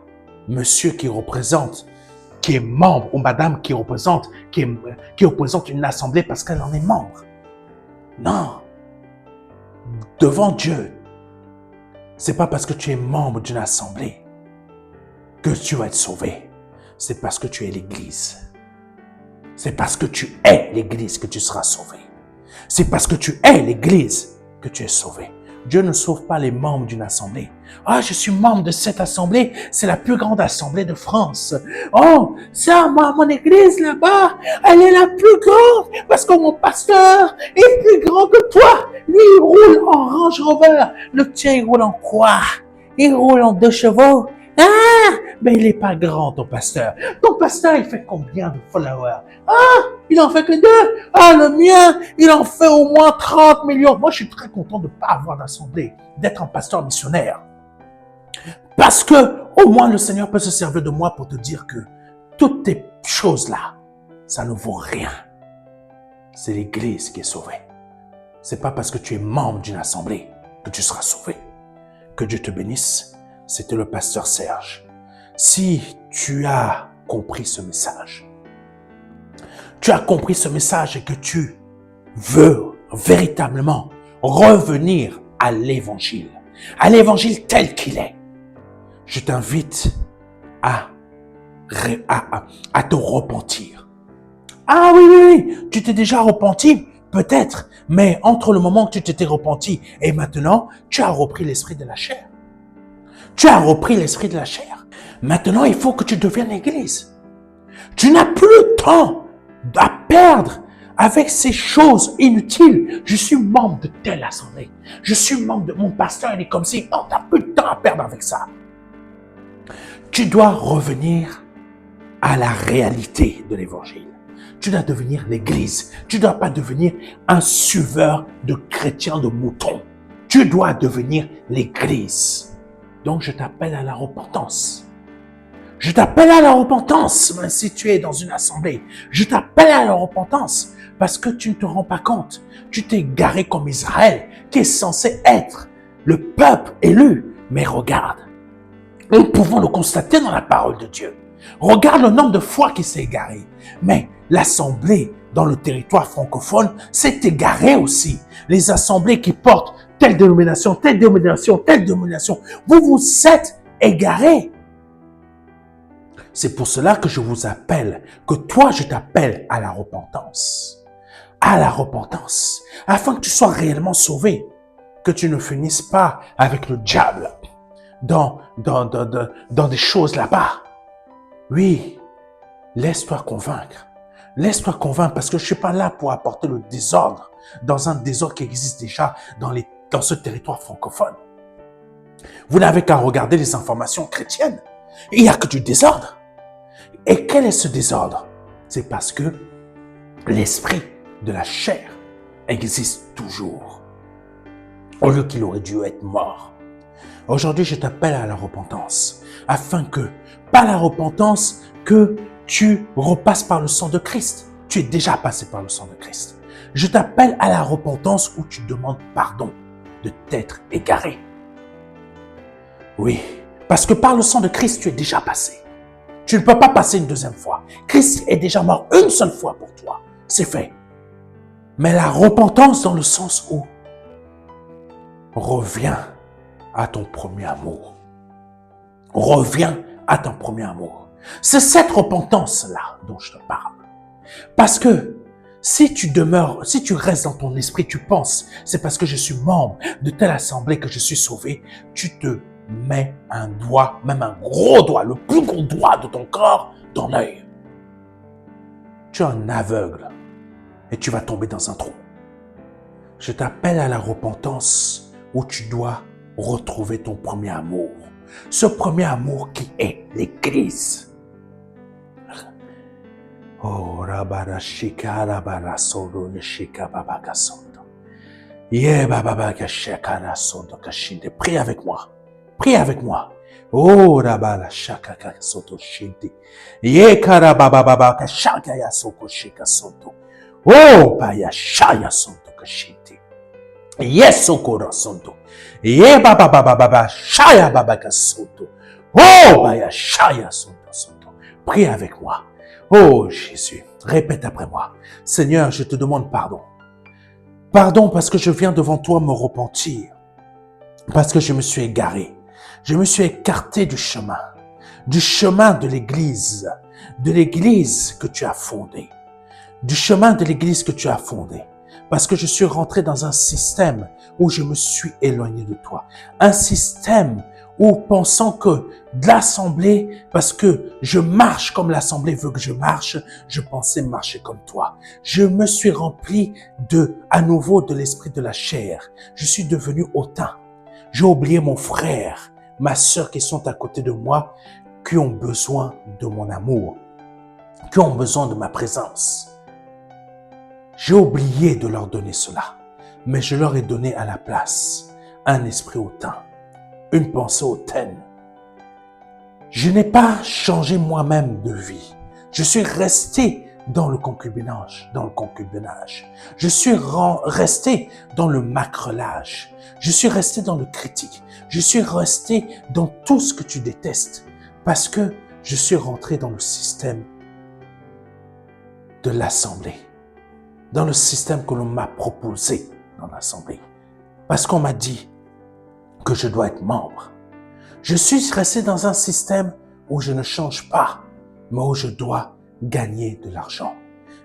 monsieur qui représente, qui est membre, ou madame qui représente une assemblée parce qu'elle en est membre. Non. Devant Dieu, c'est pas parce que tu es membre d'une assemblée que tu vas être sauvé. C'est parce que tu es l'Église. C'est parce que tu es l'Église que tu seras sauvé. C'est parce que tu es l'Église que tu es sauvé. Dieu ne sauve pas les membres d'une assemblée. Ah, je suis membre de cette assemblée, c'est la plus grande assemblée de France. Oh, ça, moi, mon église là-bas, elle est la plus grande parce que mon pasteur est plus grand que toi. Lui, il roule en Range Rover. Le tien, il roule en quoi? Il roule en 2 chevaux. Ah, mais il n'est pas grand, ton pasteur. Ton pasteur, il fait combien de followers? Ah, il en fait que 2. Ah, le mien, il en fait au moins 30 millions. Moi, je suis très content de ne pas avoir d'assemblée, d'être un pasteur missionnaire. Parce que, au moins, le Seigneur peut se servir de moi pour te dire que toutes tes choses-là, ça ne vaut rien. C'est l'Église qui est sauvée. C'est pas parce que tu es membre d'une assemblée que tu seras sauvé. Que Dieu te bénisse. C'était le pasteur Serge. Si tu as compris ce message, tu as compris ce message et que tu veux véritablement revenir à l'évangile tel qu'il est, je t'invite à te repentir. Ah oui, tu t'es déjà repenti, peut-être, mais entre le moment que tu t'étais repenti et maintenant, tu as repris l'esprit de la chair. Tu as repris l'esprit de la chair. Maintenant, il faut que tu deviennes l'Église. Tu n'as plus le temps à perdre avec ces choses inutiles. Je suis membre de telle assemblée. Je suis membre de mon pasteur, il est comme si. Non, tu n'as plus de temps à perdre avec ça. Tu dois revenir à la réalité de l'Évangile. Tu dois devenir l'Église. Tu ne dois pas devenir un suiveur de chrétiens, de moutons. Tu dois devenir l'Église. Donc, je t'appelle à la repentance. Je t'appelle à la repentance, même si tu es dans une assemblée. Je t'appelle à la repentance parce que tu ne te rends pas compte. Tu t'es garé comme Israël, qui est censé être le peuple élu. Mais regarde, nous pouvons le constater dans la parole de Dieu. Regarde le nombre de fois qu'il s'est égaré. Mais l'assemblée dans le territoire francophone s'est égarée aussi. Les assemblées qui portent telle dénomination, telle dénomination, telle dénomination. Vous vous êtes égarés. C'est pour cela que je vous appelle, que toi je t'appelle à la repentance. À la repentance. Afin que tu sois réellement sauvé. Que tu ne finisses pas avec le diable dans des choses là-bas. Oui, laisse-toi convaincre. Laisse-toi convaincre parce que je ne suis pas là pour apporter le désordre dans un désordre qui existe déjà dans ce territoire francophone. Vous n'avez qu'à regarder les informations chrétiennes. Il n'y a que du désordre. Et quel est ce désordre? C'est parce que l'esprit de la chair existe toujours, au lieu qu'il aurait dû être mort. Aujourd'hui, je t'appelle à la repentance, afin que, par la repentance, que tu repasses par le sang de Christ. Tu es déjà passé par le sang de Christ. Je t'appelle à la repentance où tu demandes pardon de t'être égaré. Oui, parce que par le sang de Christ, tu es déjà passé. Tu ne peux pas passer une deuxième fois. Christ est déjà mort une seule fois pour toi. C'est fait. Mais la repentance dans le sens où reviens à ton premier amour. Reviens à ton premier amour. C'est cette repentance-là dont je te parle. Parce que si tu demeures, si tu restes dans ton esprit, tu penses, c'est parce que je suis membre de telle assemblée que je suis sauvé, tu te mets un doigt, même un gros doigt, le plus gros doigt de ton corps dans l'œil. Tu es un aveugle et tu vas tomber dans un trou. Je t'appelle à la repentance où tu dois retrouver ton premier amour. Ce premier amour qui est l'Église. Oh, rabara shika rabara sodo le shika babaka sodo. Ye babaka shakara sodo kashinde. Prie avec moi. Prie avec moi. Oh, rabara shaka sodo shinde. Ye karababa babaka shaka ya soko shika sodo. Oh, baya shaya sodo kashinde. Yes, sokora sodo. Ye bababa shaya babaka sodo. Oh, baya shaya sodo. Prie avec moi. Oh Jésus, répète après moi. Seigneur, je te demande pardon. Pardon parce que je viens devant toi me repentir. Parce que je me suis égaré. Je me suis écarté du chemin de l'Église que tu as fondée. Du chemin de l'Église que tu as fondée. Parce que je suis rentré dans un système où je me suis éloigné de toi. Un système où pensant que de l'assemblée, parce que je marche comme l'assemblée veut que je marche, je pensais marcher comme toi. Je me suis rempli à nouveau de l'esprit de la chair. Je suis devenu hautain. J'ai oublié mon frère, ma sœur qui sont à côté de moi, qui ont besoin de mon amour, qui ont besoin de ma présence. J'ai oublié de leur donner cela, mais je leur ai donné à la place un esprit hautain, une pensée hautaine. Je n'ai pas changé moi-même de vie. Je suis resté dans le concubinage, Je suis resté dans le macrelage. Je suis resté dans le critique. Je suis resté dans tout ce que tu détestes parce que je suis rentré dans le système de l'assemblée, dans le système que l'on m'a proposé dans l'assemblée. Parce qu'on m'a dit que je dois être membre. Je suis resté dans un système où je ne change pas, mais où je dois gagner de l'argent,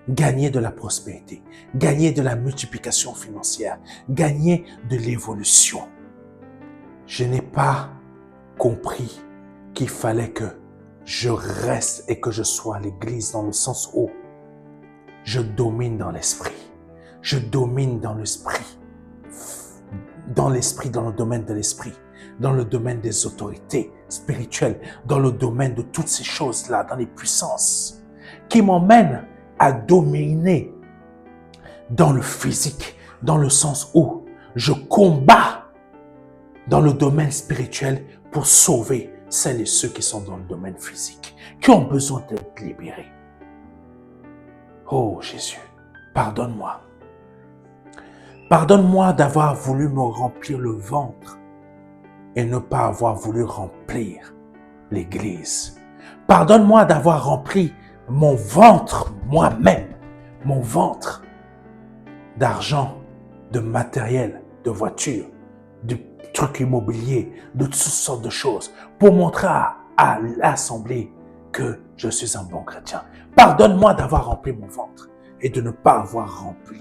gagner de la prospérité, gagner de la multiplication financière, gagner de l'évolution. Je n'ai pas compris qu'il fallait que je reste et que je sois à l'Église dans le sens où je domine dans l'esprit. Je domine dans l'esprit. Dans le domaine de l'esprit, dans le domaine des autorités spirituelles, dans le domaine de toutes ces choses-là, dans les puissances qui m'emmènent à dominer dans le physique, dans le sens où je combats dans le domaine spirituel pour sauver celles et ceux qui sont dans le domaine physique, qui ont besoin d'être libérés. Oh Jésus, pardonne-moi. Pardonne-moi d'avoir voulu me remplir le ventre et ne pas avoir voulu remplir l'Église. Pardonne-moi d'avoir rempli mon ventre moi-même, mon ventre d'argent, de matériel, de voiture, de trucs immobiliers, de toutes sortes de choses pour montrer à l'assemblée que je suis un bon chrétien. Pardonne-moi d'avoir rempli mon ventre et de ne pas avoir rempli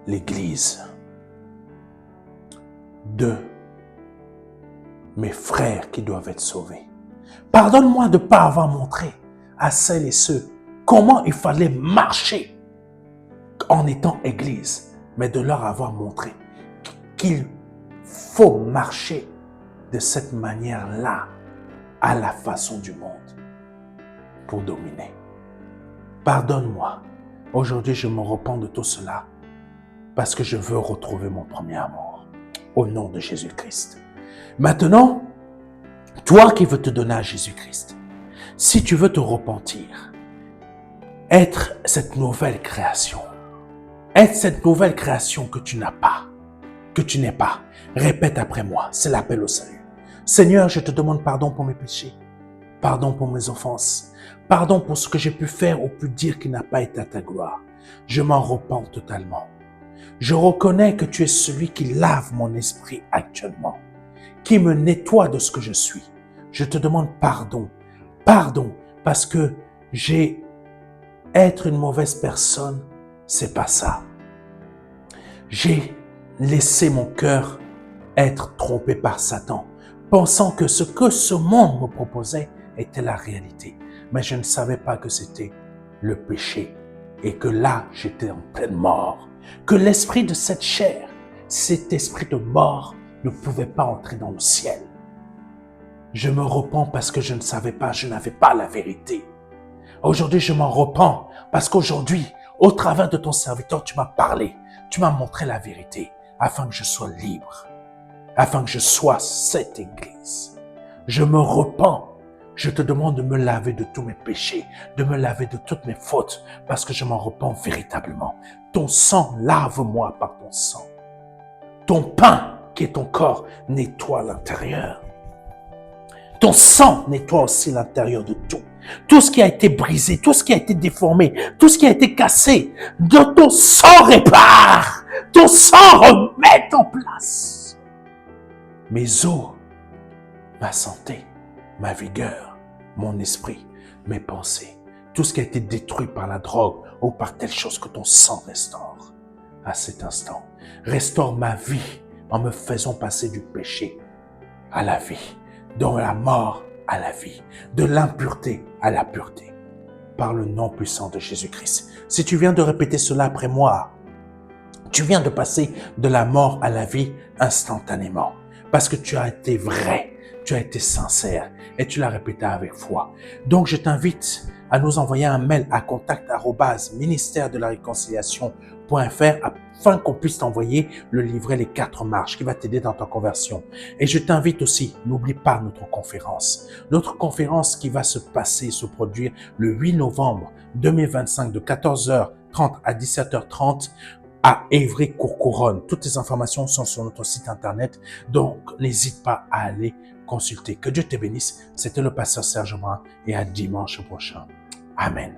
l'Église de mes frères qui doivent être sauvés. Pardonne-moi de ne pas avoir montré à celles et ceux comment il fallait marcher en étant Église, mais de leur avoir montré qu'il faut marcher de cette manière-là à la façon du monde pour dominer. Pardonne-moi. Aujourd'hui, je me repens de tout cela parce que je veux retrouver mon premier amour au nom de Jésus-Christ. Maintenant, toi qui veux te donner à Jésus-Christ, si tu veux te repentir, être cette nouvelle création. Être cette nouvelle création que tu n'as pas, que tu n'es pas. Répète après moi, c'est l'appel au salut. Seigneur, je te demande pardon pour mes péchés, pardon pour mes offenses, pardon pour ce que j'ai pu faire ou pu dire qui n'a pas été à ta gloire. Je m'en repens totalement. Je reconnais que tu es celui qui lave mon esprit actuellement, qui me nettoie de ce que je suis. Je te demande pardon, pardon, parce que être une mauvaise personne, c'est pas ça. J'ai laissé mon cœur être trompé par Satan, pensant que ce que ce monde me proposait était la réalité. Mais je ne savais pas que c'était le péché et que là, j'étais en pleine mort. Que l'esprit de cette chair, cet esprit de mort, ne pouvait pas entrer dans le ciel. Je me repens parce que je ne savais pas, je n'avais pas la vérité. Aujourd'hui, je m'en repens parce qu'aujourd'hui, au travers de ton serviteur, tu m'as parlé, tu m'as montré la vérité afin que je sois libre, afin que je sois cette église. Je me repens. Je te demande de me laver de tous mes péchés, de me laver de toutes mes fautes, parce que je m'en repens véritablement. Ton sang, lave-moi par ton sang. Ton pain, qui est ton corps, nettoie l'intérieur. Ton sang nettoie aussi l'intérieur de tout. Tout ce qui a été brisé, tout ce qui a été déformé, tout ce qui a été cassé, de ton sang répare. Ton sang remet en place. Mes os, ma santé, ma vigueur, mon esprit, mes pensées, tout ce qui a été détruit par la drogue ou par telle chose que ton sang restaure. À cet instant, restaure ma vie en me faisant passer du péché à la vie, de la mort à la vie, de l'impureté à la pureté, par le nom puissant de Jésus-Christ. Si tu viens de répéter cela après moi, tu viens de passer de la mort à la vie instantanément, parce que tu as été vrai, tu as été sincère et tu l'as répété avec foi. Donc, je t'invite à nous envoyer un mail à contact@ministère-de-la-réconciliation.fr afin qu'on puisse t'envoyer le livret Les 4 marches qui va t'aider dans ta conversion. Et je t'invite aussi, n'oublie pas notre conférence. Notre conférence qui va se produire le 8 novembre 2025 de 14h30 à 17h30 à Évry-Courcouronne. Toutes les informations sont sur notre site internet, donc n'hésite pas à aller consulter. Que Dieu te bénisse. C'était le pasteur Serge Brun et à dimanche prochain. Amen.